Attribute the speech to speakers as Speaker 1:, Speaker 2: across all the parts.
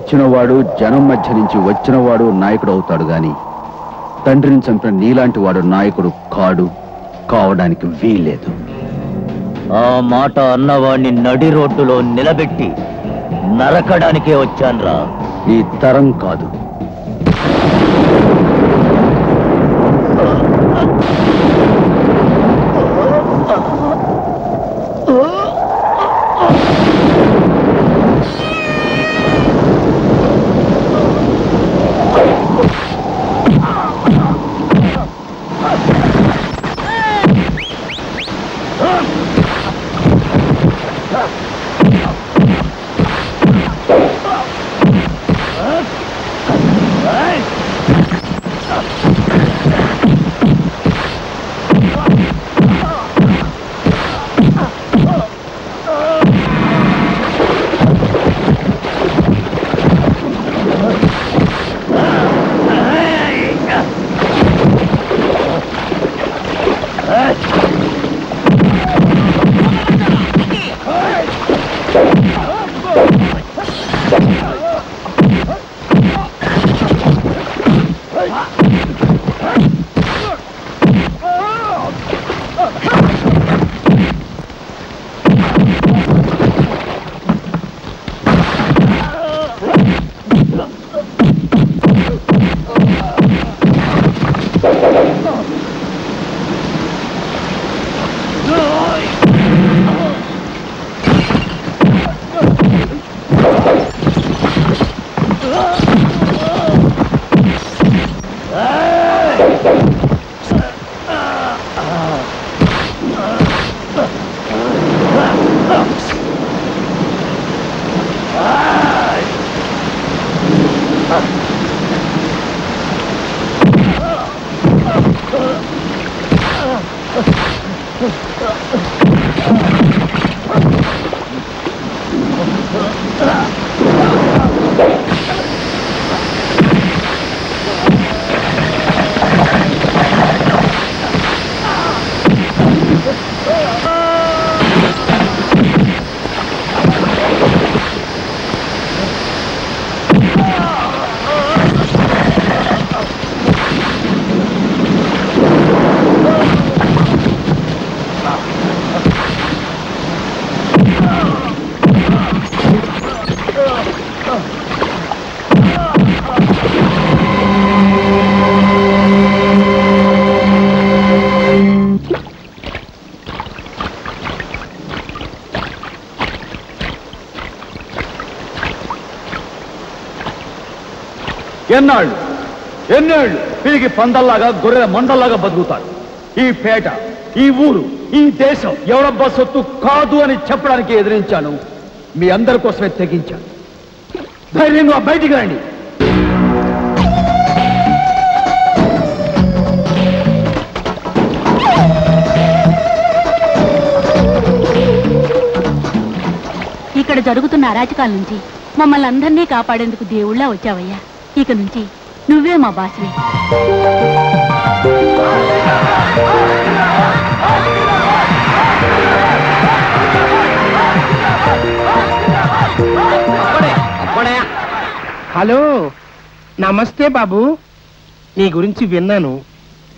Speaker 1: వచ్చినవాడు జనం మధ్య నుంచి వచ్చినవాడు నాయకుడు అవుతాడు గాని తండ్రిని చంపిన నీలాంటి వాడు నాయకుడు కాడు, కావడానికి వీల్లేదు.
Speaker 2: ఆ మాట అన్నవాడిని నడి రోడ్డులో నిలబెట్టి నరకడానికే వచ్చాన్రా.
Speaker 1: ఈ తరం కాదు. ఎన్నేళ్ళు వీరికి పందల్లాగా గొర్రెల మందల్లాగా బతుకుతాడు. ఈ పేట, ఈ ఊరు, ఈ దేశం ఎవడబ్బా సొత్తు కాదు అని చెప్పడానికి ఎదిరించాను. మీ అందరి కోసమే తెగించాను. ధైర్యంగా బయటికి రండి.
Speaker 3: ఇక్కడ జరుగుతున్న అరాచకాల నుంచి మమ్మల్ని అందరినీ కాపాడేందుకు దేవుళ్ళ వచ్చావయ్యా. ఇక నుంచి నువ్వే మా బాస్వి.
Speaker 4: హలో, నమస్తే బాబు. నీ గురించి విన్నాను,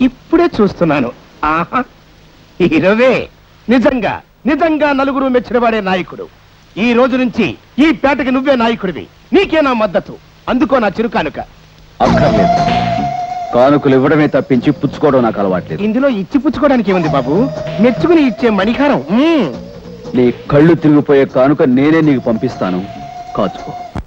Speaker 4: ఇప్పుడే చూస్తున్నాను. ఆహా, హీరోవే. నిజంగా నిజంగా నలుగురు మెచ్చినవాడే నాయకుడు. ఈ రోజు నుంచి ఈ పేటకి నువ్వే నాయకుడివి. నీకే నా మద్దతు. అందుకో నా చిరు కానుక.
Speaker 1: అక్కర్లేదు. కానుకలు ఇవ్వడమే తప్పించి పుచ్చుకోవడం నాకు అలవాట్లేదు.
Speaker 4: ఇందులో ఇచ్చి పుచ్చుకోవడానికి ఏముంది బాబు? మెచ్చుకుని ఇచ్చే మణిహారం.
Speaker 1: నీ కళ్ళు తిరిగిపోయే కానుక నేనే నీకు పంపిస్తాను, కాచుకో.